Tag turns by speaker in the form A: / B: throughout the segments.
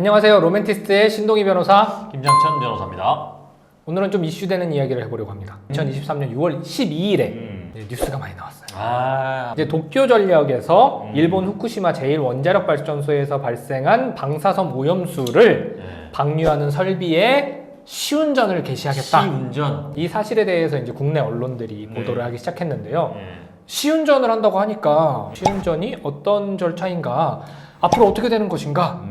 A: 안녕하세요. 로맨티스트의 신동희 변호사
B: 김장천 변호사입니다.
A: 오늘은 좀 이슈되는 이야기를 해보려고 합니다. 2023년 6월 12일에 뉴스가 많이 나왔어요. 이제 도쿄 전력에서 일본 후쿠시마 제1원자력 발전소에서 발생한 방사선 오염수를 방류하는 설비에 시운전을 개시하겠다.
B: 시운전.
A: 이 사실에 대해서 이제 국내 언론들이 보도를 하기 시작했는데요. 시운전을 한다고 하니까 시운전이 어떤 절차인가, 앞으로 어떻게 되는 것인가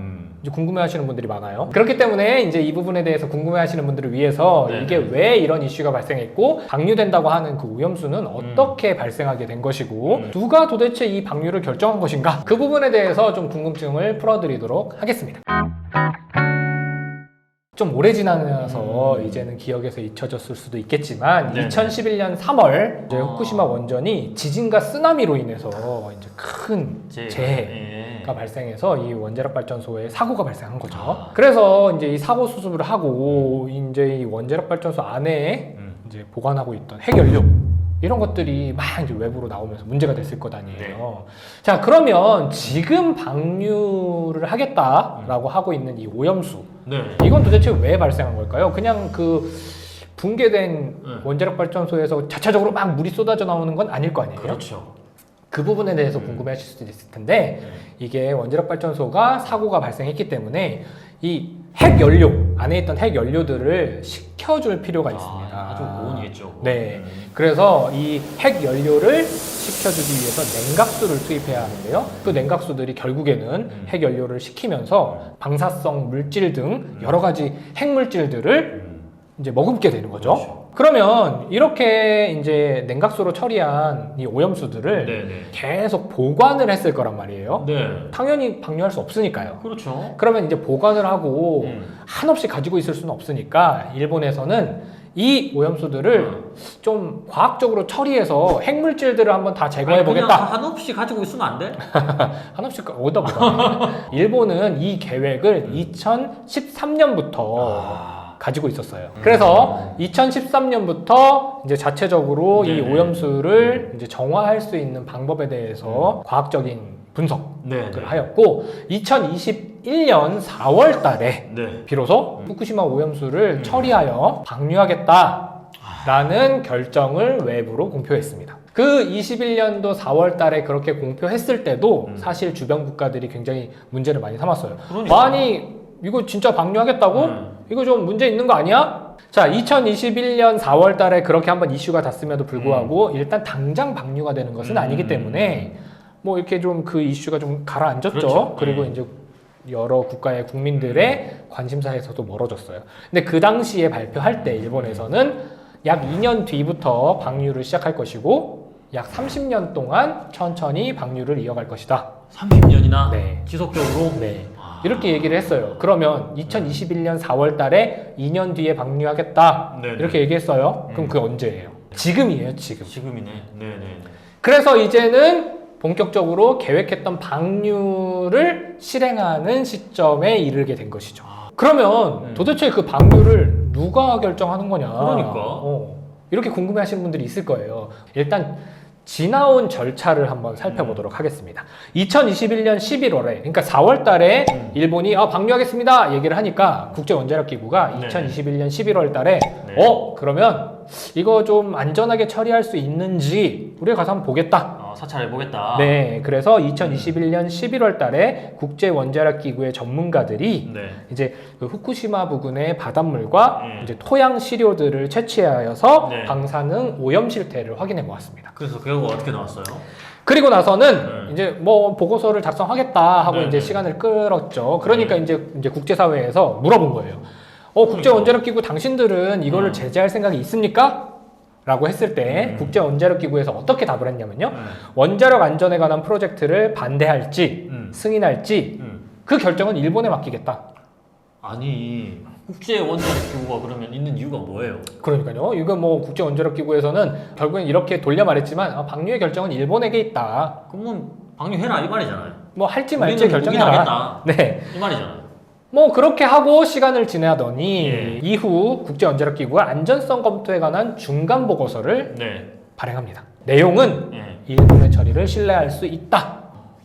A: 이제 궁금해하시는 분들이 많아요. 그렇기 때문에 이제 이 부분에 대해서 궁금해하시는 분들을 위해서 이게 왜 이런 이슈가 발생했고 방류된다고 하는 그 오염수는 어떻게 발생하게 된 것이고 누가 도대체 이 방류를 결정한 것인가, 그 부분에 대해서 좀 궁금증을 풀어드리도록 하겠습니다. 좀 오래 지나서 이제는 기억에서 잊혀졌을 수도 있겠지만 2011년 3월 이제 후쿠시마 원전이 지진과 쓰나미로 인해서 이제 큰 재해가 발생해서 이 원자력 발전소에 사고가 발생한 거죠. 그래서 이제 이 사고 수습을 하고 이제 이 원자력 발전소 안에 이제 보관하고 있던 핵연료 이런 것들이 막 이제 외부로 나오면서 문제가 됐을 것 아니에요. 자, 그러면 지금 방류를 하겠다라고 하고 있는 이 오염수, 이건 도대체 왜 발생한 걸까요? 그냥 그 붕괴된 원자력 발전소에서 자체적으로 막 물이 쏟아져 나오는 건 아닐 거 아니에요?
B: 그렇죠.
A: 그 부분에 대해서 궁금해하실 수도 있을 텐데 이게 원자력 발전소가 사고가 발생했기 때문에 이 핵연료, 안에 있던 핵연료들을 식혀줄 필요가 있습니다.
B: 아주 고온이겠죠.
A: 네. 그래서 이 핵연료를 식혀주기 위해서 냉각수를 투입해야 하는데요. 그 냉각수들이 결국에는 핵연료를 식히면서 방사성 물질 등 여러 가지 핵물질들을 이제 머금게 되는 거죠.
B: 그렇죠.
A: 그러면 이렇게 이제 냉각수로 처리한 이 오염수들을 계속 보관을 했을 거란 말이에요. 당연히 방류할 수 없으니까요.
B: 그렇죠.
A: 그러면 이제 보관을 하고 한없이 가지고 있을 수는 없으니까 일본에서는 이 오염수들을 좀 과학적으로 처리해서 핵물질들을 한번 다 제거해 보겠다.
B: 그냥 한없이 가지고 있으면 안 돼?
A: 한없이 오다 보다. 일본은 이 계획을 2013년부터 가지고 있었어요. 그래서 2013년부터 이제 자체적으로 이 오염수를 이제 정화할 수 있는 방법에 대해서 과학적인 분석을 하였고 2021년 4월 달에 비로소 후쿠시마 오염수를 처리하여 방류하겠다라는 결정을 외부로 공표했습니다. 그 21년도 4월 달에 그렇게 공표했을 때도 사실 주변 국가들이 굉장히 문제를 많이 삼았어요. 아니 이거 진짜 방류하겠다고? 이거 좀 문제 있는 거 아니야? 자, 2021년 4월 달에 그렇게 한번 이슈가 됐음에도 불구하고 일단 당장 방류가 되는 것은 아니기 때문에 뭐 이렇게 좀 그 이슈가 좀 가라앉았죠.
B: 그렇죠.
A: 그리고 이제 여러 국가의 국민들의 관심사에서도 멀어졌어요. 근데 그 당시에 발표할 때 일본에서는 약 2년 뒤부터 방류를 시작할 것이고 약 30년 동안 천천히 방류를 이어갈 것이다.
B: 30년이나 지속적으로?
A: 이렇게 얘기를 했어요. 그러면 2021년 4월 달에 2년 뒤에 방류하겠다. 이렇게 얘기했어요. 그럼 그게 언제예요? 지금이에요, 지금.
B: 지금이네.
A: 그래서 이제는 본격적으로 계획했던 방류를 실행하는 시점에 이르게 된 것이죠. 그러면 도대체 그 방류를 누가 결정하는 거냐?
B: 그러니까.
A: 이렇게 궁금해 하시는 분들이 있을 거예요. 일단 지나온 절차를 한번 살펴보도록 하겠습니다. 2021년 11월에, 그러니까 4월 달에 일본이 방류하겠습니다 얘기를 하니까 국제원자력기구가 2021년 11월 달에 그러면 이거 좀 안전하게 처리할 수 있는지 우리가 가서 한번 보겠다.
B: 사찰해보겠다.
A: 네, 그래서 2021년 11월 달에 국제원자력기구의 전문가들이 이제 그 후쿠시마 부근의 바닷물과 이제 토양 시료들을 채취하여서 방사능 오염 실태를 확인해 보았습니다.
B: 그래서 결과가 어떻게 나왔어요?
A: 그리고 나서는 이제 뭐 보고서를 작성하겠다 하고 이제 시간을 끌었죠. 그러니까 이제 국제사회에서 물어본 거예요. 국제원자력기구 당신들은 이거를 제재할 생각이 있습니까? 라고 했을 때 국제원자력기구에서 어떻게 답을 했냐면요. 원자력 안전에 관한 프로젝트를 반대할지 승인할지 그 결정은 일본에 맡기겠다.
B: 아니 국제원자력기구가 그러면 있는 이유가 뭐예요?
A: 그러니까요. 이거 뭐 국제원자력기구에서는 결국엔 이렇게 돌려 말했지만 방류의 결정은 일본에게 있다.
B: 그러면 방류해라 이 말이잖아요.
A: 뭐 할지 말지 결정해라.
B: 이 말이잖아요.
A: 뭐 그렇게 하고 시간을 지나더니 이후 국제원자력기구가 안전성 검토에 관한 중간 보고서를 발행합니다. 내용은 일본의 처리를 신뢰할 수 있다.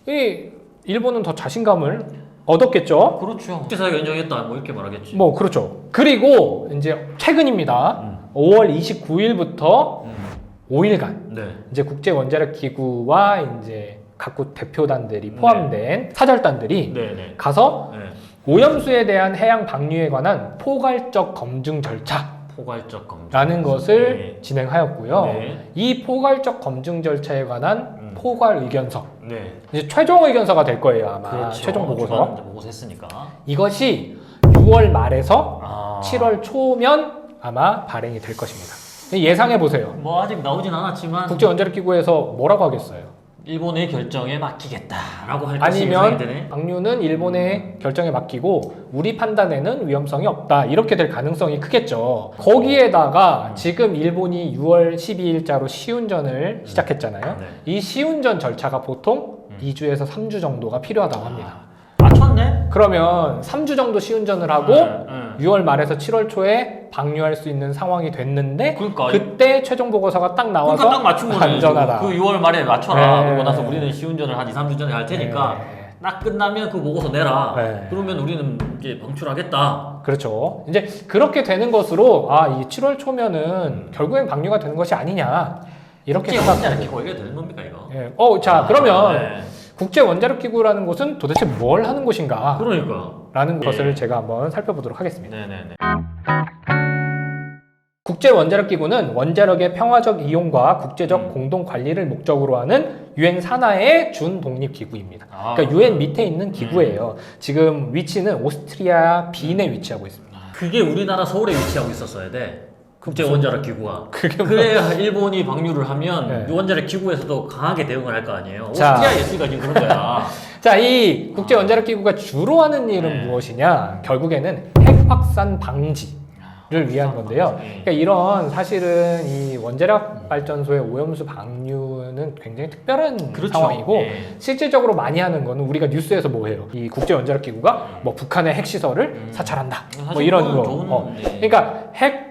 A: 이 일본은 더 자신감을 얻었겠죠.
B: 그렇죠. 국제사회가 인정했다 뭐 이렇게 말하겠지.
A: 뭐 그렇죠. 그리고 이제 최근입니다. 5월 29일부터 5일간
B: 네.
A: 이제 국제 원자력 기구와 이제 각국 대표단들이 포함된 사절단들이
B: 네.
A: 가서
B: 네.
A: 오염수에 대한 해양 방류에 관한 포괄적 검증 절차라는
B: 포괄적 검증.
A: 것을
B: 네.
A: 진행하였고요.
B: 네.
A: 이 포괄적 검증 절차에 관한 포괄 의견서,
B: 네.
A: 이제 최종 의견서가 될 거예요 아마.
B: 그렇죠.
A: 최종 보고서.
B: 주간 보고서 했으니까.
A: 이것이 6월 말에서
B: 아.
A: 7월 초면 아마 발행이 될 것입니다. 예상해 보세요.
B: 뭐 아직 나오진 않았지만
A: 국제 원자력 기구에서 뭐라고 하겠어요?
B: 일본의 결정에 맡기겠다라고 할 것이 예상이
A: 아니면
B: 되네.
A: 방류는 일본의 결정에 맡기고 우리 판단에는 위험성이 없다 이렇게 될 가능성이 크겠죠. 거기에다가 지금 일본이 6월 12일자로 시운전을 시작했잖아요.
B: 네.
A: 이 시운전 절차가 보통 2주에서 3주 정도가 필요하다고 합니다.
B: 맞췄네?
A: 그러면 3주 정도 시운전을 하고
B: 네.
A: 6월 말에서 7월 초에 방류할 수 있는 상황이 됐는데
B: 그러니까
A: 그때 최종 보고서가 딱 나와서
B: 그러니까 딱 맞춘 거네.
A: 안전하다.
B: 그 6월 말에 맞춰라.
A: 네.
B: 그러고 나서 우리는 시운전을 한 2, 3주 전에 할 테니까
A: 네.
B: 딱 끝나면 그 보고서 내라.
A: 네.
B: 그러면 우리는 이제 방출하겠다.
A: 그렇죠. 이제 그렇게 되는 것으로 이 7월 초면은 결국엔 방류가 되는 것이 아니냐 이렇게
B: 국제 원자력
A: 생각합니다.
B: 기구가 이게 되는 겁니까 이거?
A: 예. 자 그러면
B: 네.
A: 국제 원자력 기구라는 곳은 도대체 뭘 하는 곳인가?
B: 그러니까.
A: 라는
B: 예.
A: 것을 제가 한번 살펴보도록 하겠습니다.
B: 네네네.
A: 국제 원자력 기구는 원자력의 평화적 이용과 국제적 공동 관리를 목적으로 하는 유엔 산하의 준 독립 기구입니다. 그러니까 유엔 밑에 있는 기구예요. 지금 위치는 오스트리아 빈에 위치하고 있습니다.
B: 그게 우리나라 서울에 위치하고 있었어야 돼. 국제
A: 무슨-
B: 원자력 기구가.
A: 그게 뭐-
B: 그래야 일본이 방류를 하면
A: 네.
B: 원자력 기구에서도 강하게 대응을 할 거 아니에요.
A: 자.
B: 오스트리아 예술가 지금 그런 거야.
A: 자, 이 국제 원자력 기구가 주로 하는 일은
B: 네.
A: 무엇이냐? 결국에는 핵 확산 방지를 위한 건데요. 그러니까 이런 사실은 이 원자력 발전소의 오염수 방류는 굉장히 특별한
B: 그렇죠.
A: 상황이고
B: 예.
A: 실질적으로 많이 하는 거는 우리가 뉴스에서 뭐 해요? 이 국제 원자력 기구가 뭐 북한의 핵 시설을 사찰한다. 뭐
B: 사실
A: 이런
B: 그건
A: 거.
B: 좋은- 예.
A: 그러니까 핵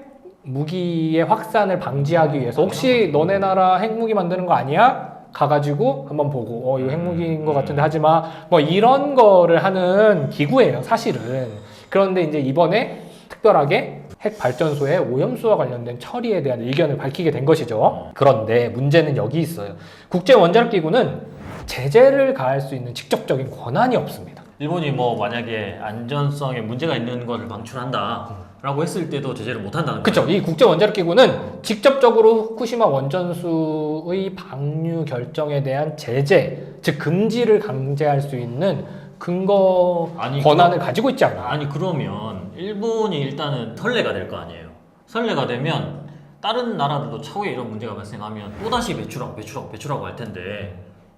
A: 무기의 확산을 방지하기 위해서 혹시 너네 나라 핵무기 만드는 거 아니야? 가가지고 한번 보고 이거 핵무기인 것 같은데 하지 마. 뭐 이런 거를 하는 기구예요, 사실은. 그런데 이제 이번에 특별하게 핵 발전소의 오염수와 관련된 처리에 대한 의견을 밝히게 된 것이죠. 그런데 문제는 여기 있어요. 국제 원자력 기구는 제재를 가할 수 있는 직접적인 권한이 없습니다.
B: 일본이 뭐 만약에 안전성에 문제가 있는 것을 방출한다라고 했을 때도 제재를 못 한다는 거예요.
A: 그렇죠. 이 국제 원자력 기구는 직접적으로 후쿠시마 원전수의 방류 결정에 대한 제재, 즉 금지를 강제할 수 있는 근거
B: 아니,
A: 권한을 가지고 있지 않아요.
B: 아니 그러면 일본이 일단은 선례가 될 거 아니에요. 선례가 되면 다른 나라들도 차후에 이런 문제가 발생하면 또다시 배출하고 할 텐데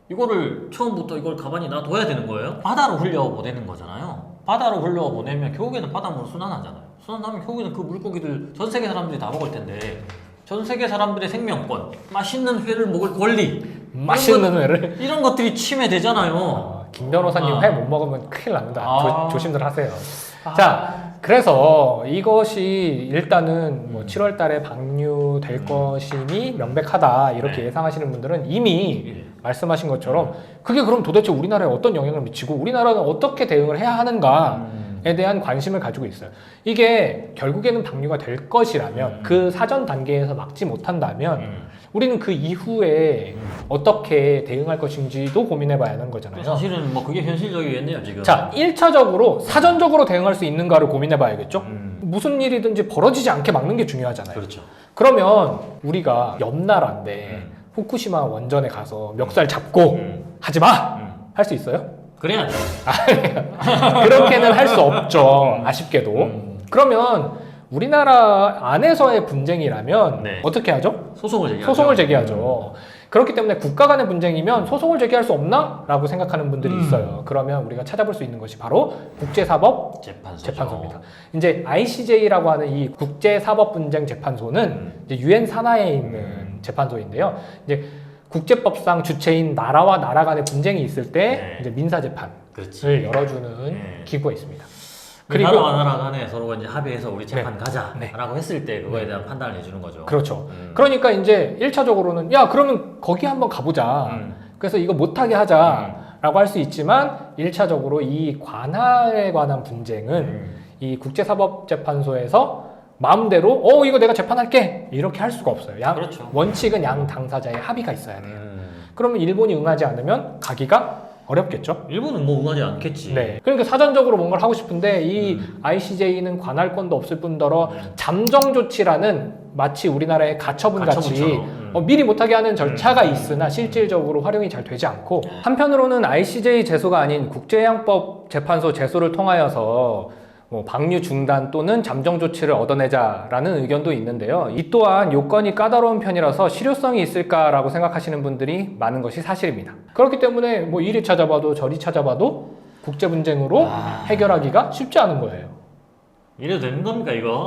B: 이거를 처음부터 이걸 가만히 놔둬야 되는 거예요? 바다로 흘려보내는 거잖아요. 바다로 흘려보내면 결국에는 바닷물은 순환하잖아요. 순환하면 결국에는 그 물고기들 전 세계 사람들이 다 먹을 텐데 전 세계 사람들의 생명권, 맛있는 회를 먹을 권리
A: 맛있는 회를
B: 이런 것들이 침해되잖아요.
A: 김 변호사님
B: 아.
A: 회 못 먹으면 큰일 납니다.
B: 아.
A: 조심들 하세요. 자, 그래서 이것이 일단은 뭐 7월 달에 방류될 것임이 명백하다 이렇게
B: 네.
A: 예상하시는 분들은 이미
B: 예.
A: 말씀하신 것처럼 그게 그럼 도대체 우리나라에 어떤 영향을 미치고 우리나라는 어떻게 대응을 해야 하는가에 대한 관심을 가지고 있어요. 이게 결국에는 방류가 될 것이라면 그 사전 단계에서 막지 못한다면 우리는 그 이후에 어떻게 대응할 것인지도 고민해 봐야 하는 거잖아요.
B: 사실은 뭐 그게 현실적이겠네요 지금.
A: 자, 1차적으로 사전적으로 대응할 수 있는가를 고민해 봐야겠죠. 무슨 일이든지 벌어지지 않게 막는 게 중요하잖아요.
B: 그렇죠.
A: 그러면 우리가 옆 나라인데 후쿠시마 원전에 가서 멱살 잡고 하지 마! 할 수 있어요?
B: 그래야죠.
A: 그렇게는 할 수 없죠. 아쉽게도. 그러면 우리나라 안에서의 분쟁이라면
B: 네.
A: 어떻게 하죠?
B: 소송을 제기하죠.
A: 소송을 제기하죠. 그렇기 때문에 국가 간의 분쟁이면 소송을 제기할 수 없나? 라고 생각하는 분들이 있어요. 그러면 우리가 찾아볼 수 있는 것이 바로 국제사법
B: 재판소죠.
A: 재판소입니다. 이제 ICJ라고 하는 이 국제사법분쟁재판소는 이제 유엔 산하에 있는 재판소인데요. 이제 국제법상 주체인 나라와 나라 간의 분쟁이 있을 때
B: 네.
A: 이제 민사재판을
B: 그렇지.
A: 열어주는
B: 네.
A: 기구가 있습니다.
B: 그리고 나라와 나라 간에 서로 이제 합의해서 우리 재판
A: 네.
B: 가자라고 했을 때 그거에 대한 판단을 해주는 거죠.
A: 그렇죠. 그러니까 이제 1차적으로는 야 그러면 거기 한번 가보자. 그래서 이거 못하게 하자. 라고 할 수 있지만 1차적으로 이 관할에 관한 분쟁은 이 국제사법재판소에서 마음대로 이거 내가 재판할게 이렇게 할 수가 없어요.
B: 그렇죠.
A: 원칙은 양 당사자의 합의가 있어야 돼요. 그러면 일본이 응하지 않으면 가기가 어렵겠죠.
B: 일본은 뭐 응하지 않겠지.
A: 네. 그러니까 사전적으로 뭔가를 하고 싶은데 이 ICJ는 관할권도 없을 뿐더러 잠정 조치라는 마치 우리나라의 가처분 같이 미리 못하게 하는 절차가 있으나 실질적으로 활용이 잘 되지 않고, 한편으로는 ICJ 제소가 아닌 국제해양법 재판소 제소를 통하여서 방류 중단 또는 잠정 조치를 얻어내자라는 의견도 있는데요. 이 또한 요건이 까다로운 편이라서 실효성이 있을까라고 생각하시는 분들이 많은 것이 사실입니다. 그렇기 때문에 뭐 이리 찾아봐도 저리 찾아봐도 국제 분쟁으로 해결하기가 쉽지 않은 거예요.
B: 이래도 되는 겁니까 이거?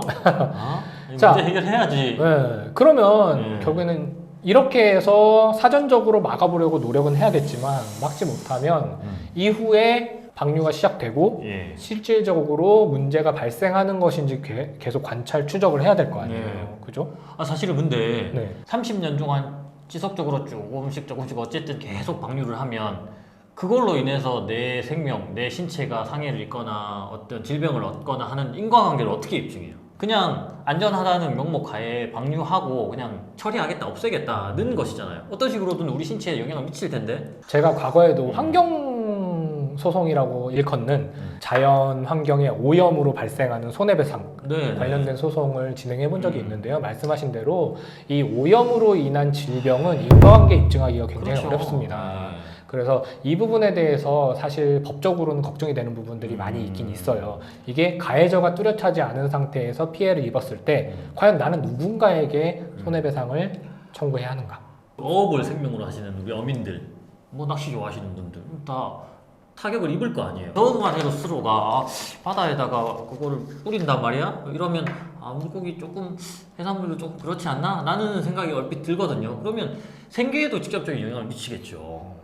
A: 자,
B: 문제 해결해야지.
A: 네, 그러면 결국에는 이렇게 해서 사전적으로 막아보려고 노력은 해야겠지만 막지 못하면 이후에 방류가 시작되고 실질적으로 문제가 발생하는 것인지 계속 관찰 추적을 해야 될 거 아니에요. 그죠?
B: 사실은 근데 30년 동안 지속적으로 조금씩 어쨌든 계속 방류를 하면 그걸로 인해서 내 생명, 내 신체가 상해를 입거나 어떤 질병을 얻거나 하는 인과관계를 어떻게 입증해요? 그냥 안전하다는 명목 하에 방류하고 그냥 처리하겠다, 없애겠다는 것이잖아요. 어떤 식으로든 우리 신체에 영향을 미칠 텐데.
A: 제가 과거에도 환경 소송이라고 일컫는 자연 환경의 오염으로 발생하는 손해배상 관련된 소송을 진행해 본 적이 있는데요. 말씀하신 대로 이 오염으로 인한 질병은 인과관계 입증하기가 굉장히 어렵습니다. 그래서 이 부분에 대해서 사실 법적으로는 걱정이 되는 부분들이 많이 있긴 있어요. 이게 가해자가 뚜렷하지 않은 상태에서 피해를 입었을 때 과연 나는 누군가에게 손해배상을 청구해야 하는가?
B: 어업을 생명으로 하시는 우리 어민들, 뭐 낚시 좋아하시는 분들 다 타격을 입을 거 아니에요. 저만 해도 스스로가 바다에다가 그거를 뿌린단 말이야? 이러면 물고기 조금, 해산물도 조금 그렇지 않나? 라는 생각이 얼핏 들거든요. 그러면 생계에도 직접적인 영향을 미치겠죠.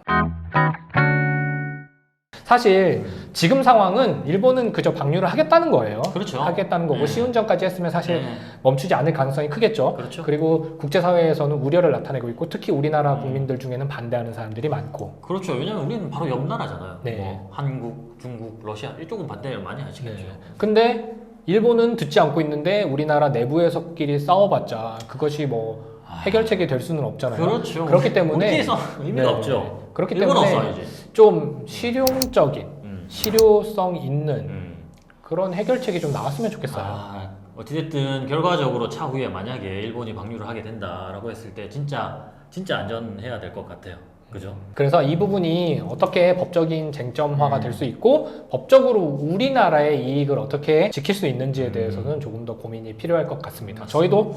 A: 사실 지금 상황은 일본은 그저 방류를 하겠다는 거예요.
B: 그렇죠.
A: 하겠다는 거고 시운전까지 했으면 사실 멈추지 않을 가능성이 크겠죠.
B: 그렇죠.
A: 그리고 국제사회에서는 우려를 나타내고 있고 특히 우리나라 국민들 중에는 반대하는 사람들이 많고.
B: 그렇죠. 왜냐면 우리는 바로 옆 나라잖아요.
A: 네.
B: 뭐 한국, 중국, 러시아 이쪽은 반대를 많이 하시겠죠.
A: 근데 일본은 듣지 않고 있는데 우리나라 내부에서끼리 싸워봤자 그것이 뭐 해결책이 될 수는 없잖아요.
B: 그렇죠.
A: 그렇기 때문에
B: 우리에서 의미가 없죠.
A: 그렇기 때문에 좀 실용적인, 실효성 있는 그런 해결책이 좀 나왔으면 좋겠어요.
B: 어찌됐든 결과적으로 차후에 만약에 일본이 방류를 하게 된다라고 했을 때 진짜 안전해야 될 것 같아요. 그죠?
A: 그래서 이 부분이 어떻게 법적인 쟁점화가 될 수 있고 법적으로 우리나라의 이익을 어떻게 지킬 수 있는지에 대해서는 조금 더 고민이 필요할 것 같습니다. 맞습니다. 저희도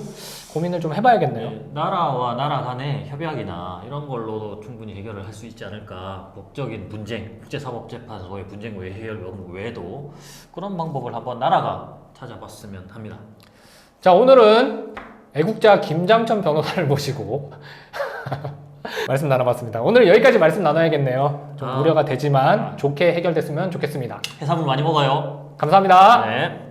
A: 고민을 좀 해봐야겠네요.
B: 나라와 나라 간의 협약이나 이런 걸로도 충분히 해결을 할 수 있지 않을까. 법적인 분쟁, 국제사법재판소의 분쟁 해결 외에도 그런 방법을 한번 나라가 찾아봤으면 합니다.
A: 자, 오늘은 애국자 김장천 변호사를 모시고 말씀 나눠봤습니다. 오늘 여기까지 말씀 나눠야겠네요. 좀 우려가 되지만 좋게 해결됐으면 좋겠습니다.
B: 해산물 많이 먹어요.
A: 감사합니다.
B: 네.